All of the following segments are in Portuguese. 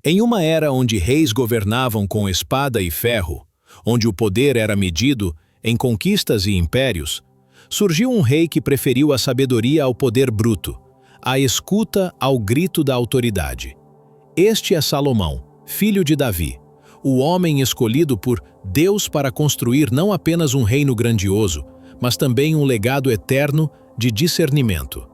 Em uma era onde reis governavam com espada e ferro, onde o poder era medido em conquistas e impérios, surgiu um rei que preferiu a sabedoria ao poder bruto, a escuta ao grito da autoridade. Este é Salomão, filho de Davi, o homem escolhido por Deus para construir não apenas um reino grandioso, mas também um legado eterno de discernimento.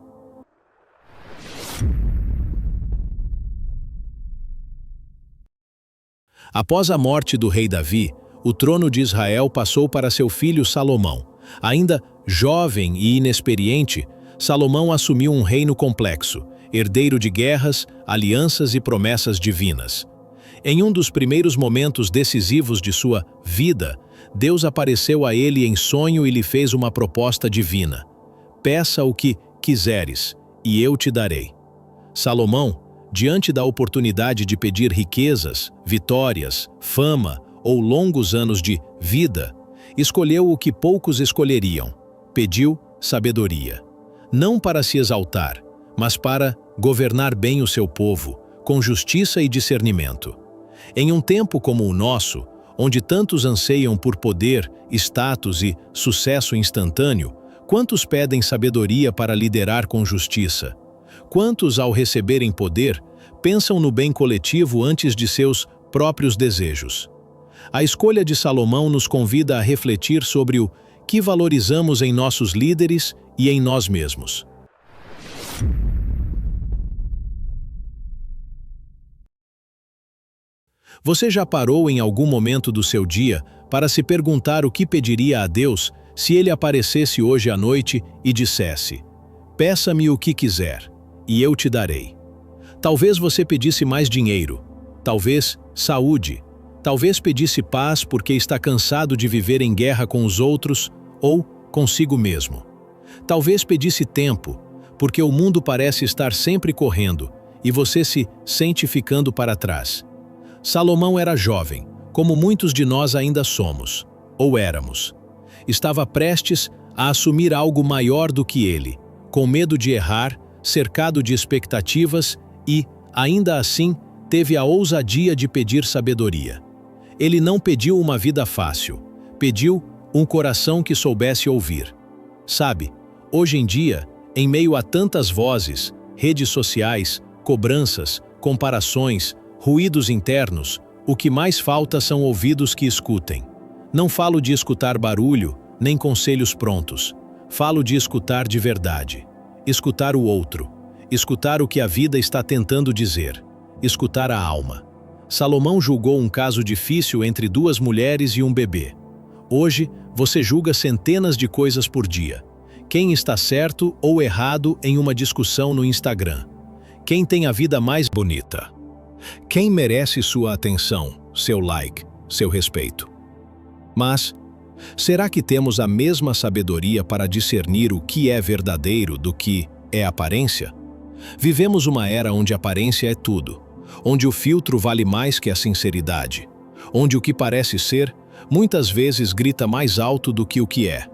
Após a morte do rei Davi, o trono de Israel passou para seu filho Salomão. Ainda jovem e inexperiente, Salomão assumiu um reino complexo, herdeiro de guerras, alianças e promessas divinas. Em um dos primeiros momentos decisivos de sua vida, Deus apareceu a ele em sonho e lhe fez uma proposta divina. Peça o que quiseres, e eu te darei. Salomão, diante da oportunidade de pedir riquezas, vitórias, fama ou longos anos de vida, escolheu o que poucos escolheriam. Pediu sabedoria. Não para se exaltar, mas para governar bem o seu povo, com justiça e discernimento. Em um tempo como o nosso, onde tantos anseiam por poder, status e sucesso instantâneo, quantos pedem sabedoria para liderar com justiça? Quantos, ao receberem poder, pensam no bem coletivo antes de seus próprios desejos? A escolha de Salomão nos convida a refletir sobre o que valorizamos em nossos líderes e em nós mesmos. Você já parou em algum momento do seu dia para se perguntar o que pediria a Deus se Ele aparecesse hoje à noite e dissesse: "Peça-me o que quiser, e eu te darei"? Talvez você pedisse mais dinheiro, talvez saúde, talvez pedisse paz porque está cansado de viver em guerra com os outros ou consigo mesmo. Talvez pedisse tempo, porque o mundo parece estar sempre correndo e você se sente ficando para trás. Salomão era jovem, como muitos de nós ainda somos, ou éramos. Estava prestes a assumir algo maior do que ele, com medo de errar, cercado de expectativas e, ainda assim, teve a ousadia de pedir sabedoria. Ele não pediu uma vida fácil, pediu um coração que soubesse ouvir. Sabe, hoje em dia, em meio a tantas vozes, redes sociais, cobranças, comparações, ruídos internos, o que mais falta são ouvidos que escutem. Não falo de escutar barulho, nem conselhos prontos. Falo de escutar de verdade. Escutar o outro. Escutar o que a vida está tentando dizer. Escutar a alma. Salomão julgou um caso difícil entre duas mulheres e um bebê. Hoje, você julga centenas de coisas por dia. Quem está certo ou errado em uma discussão no Instagram? Quem tem a vida mais bonita? Quem merece sua atenção, seu like, seu respeito? Mas, será que temos a mesma sabedoria para discernir o que é verdadeiro do que é aparência? Vivemos uma era onde aparência é tudo, onde o filtro vale mais que a sinceridade, onde o que parece ser, muitas vezes grita mais alto do que o que é.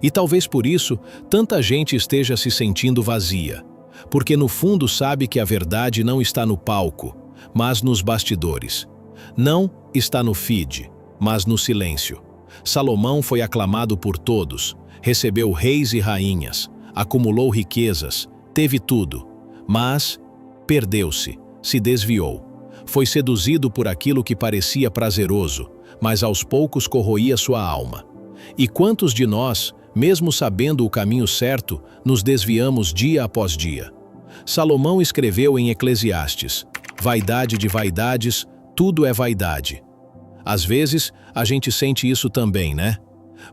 E talvez por isso, tanta gente esteja se sentindo vazia, porque no fundo sabe que a verdade não está no palco, mas nos bastidores. Não está no feed, mas no silêncio. Salomão foi aclamado por todos, recebeu reis e rainhas, acumulou riquezas, teve tudo, mas perdeu-se, se desviou. Foi seduzido por aquilo que parecia prazeroso, mas aos poucos corroía sua alma. E quantos de nós, mesmo sabendo o caminho certo, nos desviamos dia após dia? Salomão escreveu em Eclesiastes: "Vaidade de vaidades, tudo é vaidade." Às vezes, a gente sente isso também, né?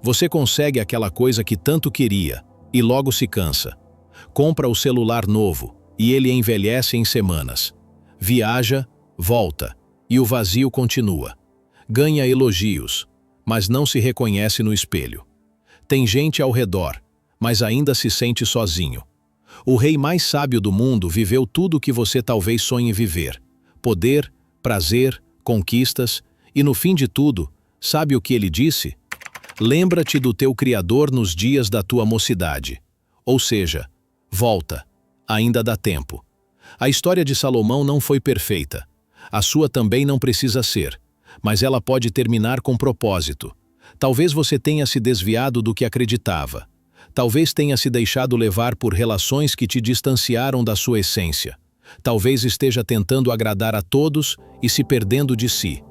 Você consegue aquela coisa que tanto queria e logo se cansa. Compra o celular novo e ele envelhece em semanas. Viaja, volta e o vazio continua. Ganha elogios, mas não se reconhece no espelho. Tem gente ao redor, mas ainda se sente sozinho. O rei mais sábio do mundo viveu tudo o que você talvez sonhe viver: poder, prazer, conquistas, e no fim de tudo, sabe o que ele disse? Lembra-te do teu Criador nos dias da tua mocidade. Ou seja, volta, ainda dá tempo. A história de Salomão não foi perfeita. A sua também não precisa ser, mas ela pode terminar com propósito. Talvez você tenha se desviado do que acreditava. Talvez tenha se deixado levar por relações que te distanciaram da sua essência. Talvez esteja tentando agradar a todos e se perdendo de si.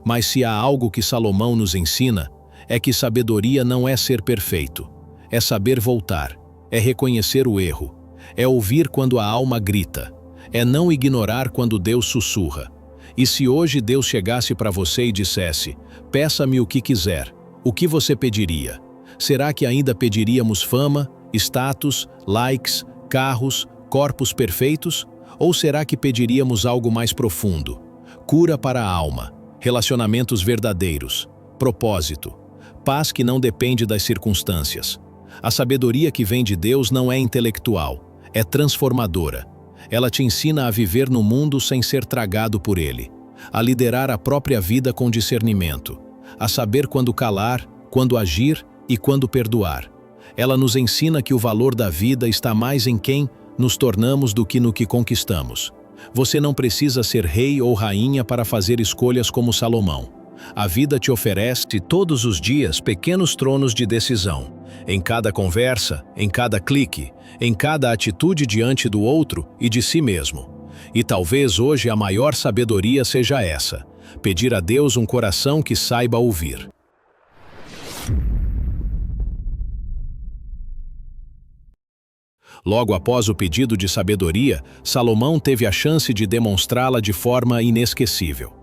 Mas se há algo que Salomão nos ensina, é que sabedoria não é ser perfeito. É saber voltar, é reconhecer o erro, é ouvir quando a alma grita, é não ignorar quando Deus sussurra. E se hoje Deus chegasse para você e dissesse: peça-me o que quiser, o que você pediria? Será que ainda pediríamos fama, status, likes, carros, corpos perfeitos? Ou será que pediríamos algo mais profundo? Cura para a alma, relacionamentos verdadeiros, propósito, paz que não depende das circunstâncias. A sabedoria que vem de Deus não é intelectual, é transformadora. Ela te ensina a viver no mundo sem ser tragado por ele, a liderar a própria vida com discernimento, a saber quando calar, quando agir e quando perdoar. Ela nos ensina que o valor da vida está mais em quem nos tornamos do que no que conquistamos. Você não precisa ser rei ou rainha para fazer escolhas como Salomão. A vida te oferece todos os dias pequenos tronos de decisão. Em cada conversa, em cada clique, em cada atitude diante do outro e de si mesmo. E talvez hoje a maior sabedoria seja essa: pedir a Deus um coração que saiba ouvir. Logo após o pedido de sabedoria, Salomão teve a chance de demonstrá-la de forma inesquecível.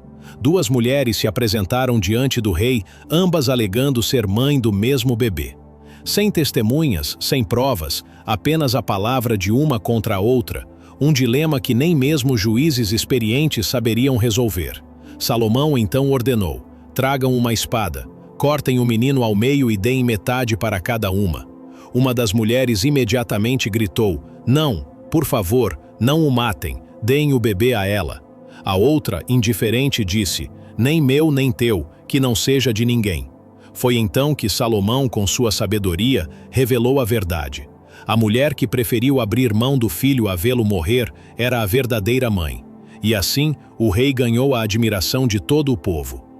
Duas mulheres se apresentaram diante do rei, ambas alegando ser mãe do mesmo bebê. Sem testemunhas, sem provas, apenas a palavra de uma contra a outra, um dilema que nem mesmo juízes experientes saberiam resolver. Salomão então ordenou: tragam uma espada, cortem o menino ao meio e deem metade para cada uma. Uma das mulheres imediatamente gritou: não, por favor, não o matem, deem o bebê a ela. A outra, indiferente, disse: nem meu nem teu, que não seja de ninguém. Foi então que Salomão, com sua sabedoria, revelou a verdade. A mulher que preferiu abrir mão do filho a vê-lo morrer era a verdadeira mãe. E assim, o rei ganhou a admiração de todo o povo.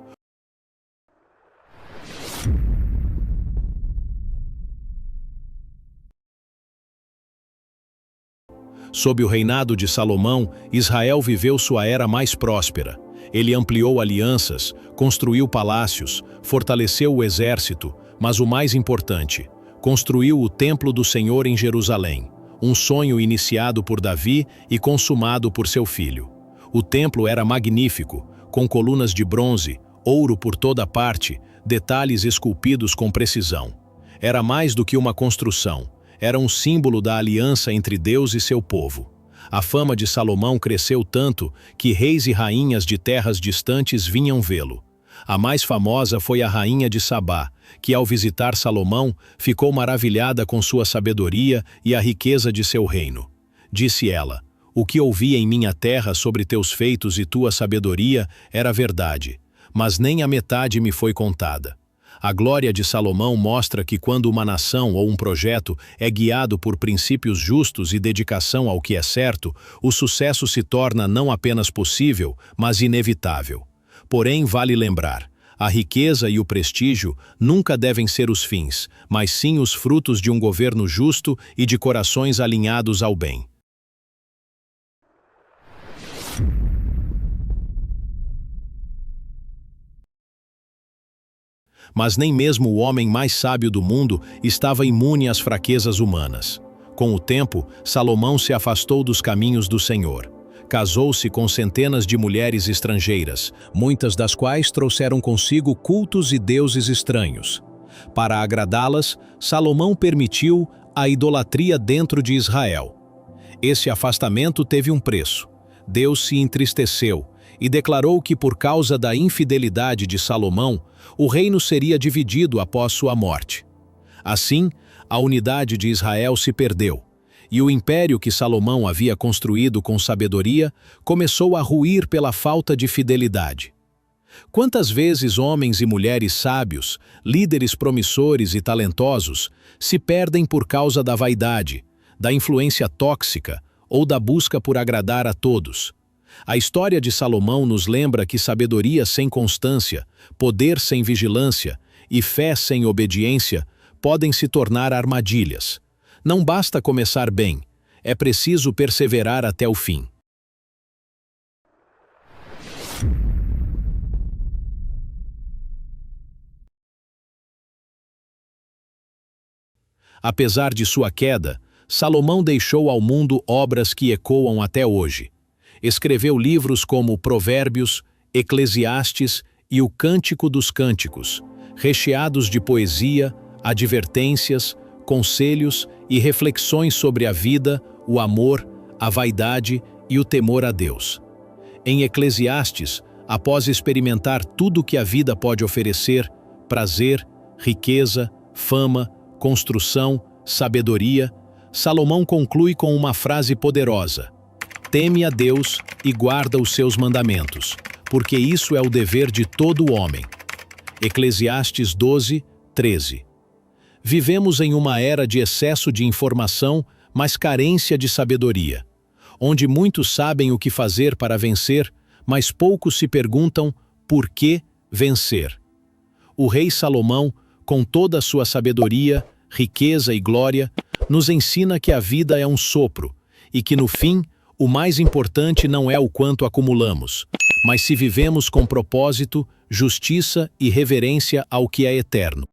Sob o reinado de Salomão, Israel viveu sua era mais próspera. Ele ampliou alianças, construiu palácios, fortaleceu o exército, mas o mais importante, construiu o templo do Senhor em Jerusalém, um sonho iniciado por Davi e consumado por seu filho. O templo era magnífico, com colunas de bronze, ouro por toda parte, detalhes esculpidos com precisão. Era mais do que uma construção. Era um símbolo da aliança entre Deus e seu povo. A fama de Salomão cresceu tanto que reis e rainhas de terras distantes vinham vê-lo. A mais famosa foi a rainha de Sabá, que ao visitar Salomão ficou maravilhada com sua sabedoria e a riqueza de seu reino. Disse ela: o que ouvi em minha terra sobre teus feitos e tua sabedoria era verdade, mas nem a metade me foi contada. A glória de Salomão mostra que quando uma nação ou um projeto é guiado por princípios justos e dedicação ao que é certo, o sucesso se torna não apenas possível, mas inevitável. Porém, vale lembrar, a riqueza e o prestígio nunca devem ser os fins, mas sim os frutos de um governo justo e de corações alinhados ao bem. Mas nem mesmo o homem mais sábio do mundo estava imune às fraquezas humanas. Com o tempo, Salomão se afastou dos caminhos do Senhor. Casou-se com centenas de mulheres estrangeiras, muitas das quais trouxeram consigo cultos e deuses estranhos. Para agradá-las, Salomão permitiu a idolatria dentro de Israel. Esse afastamento teve um preço. Deus se entristeceu e declarou que por causa da infidelidade de Salomão, o reino seria dividido após sua morte. Assim, a unidade de Israel se perdeu, e o império que Salomão havia construído com sabedoria começou a ruir pela falta de fidelidade. Quantas vezes homens e mulheres sábios, líderes promissores e talentosos, se perdem por causa da vaidade, da influência tóxica ou da busca por agradar a todos? A história de Salomão nos lembra que sabedoria sem constância, poder sem vigilância e fé sem obediência podem se tornar armadilhas. Não basta começar bem, é preciso perseverar até o fim. Apesar de sua queda, Salomão deixou ao mundo obras que ecoam até hoje. Escreveu livros como Provérbios, Eclesiastes e o Cântico dos Cânticos, recheados de poesia, advertências, conselhos e reflexões sobre a vida, o amor, a vaidade e o temor a Deus. Em Eclesiastes, após experimentar tudo que a vida pode oferecer, prazer, riqueza, fama, construção, sabedoria, Salomão conclui com uma frase poderosa: teme a Deus e guarda os seus mandamentos, porque isso é o dever de todo homem. Eclesiastes 12, 13. Vivemos em uma era de excesso de informação, mas carência de sabedoria, onde muitos sabem o que fazer para vencer, mas poucos se perguntam por que vencer. O rei Salomão, com toda a sua sabedoria, riqueza e glória, nos ensina que a vida é um sopro e que, no fim, o mais importante não é o quanto acumulamos, mas se vivemos com propósito, justiça e reverência ao que é eterno.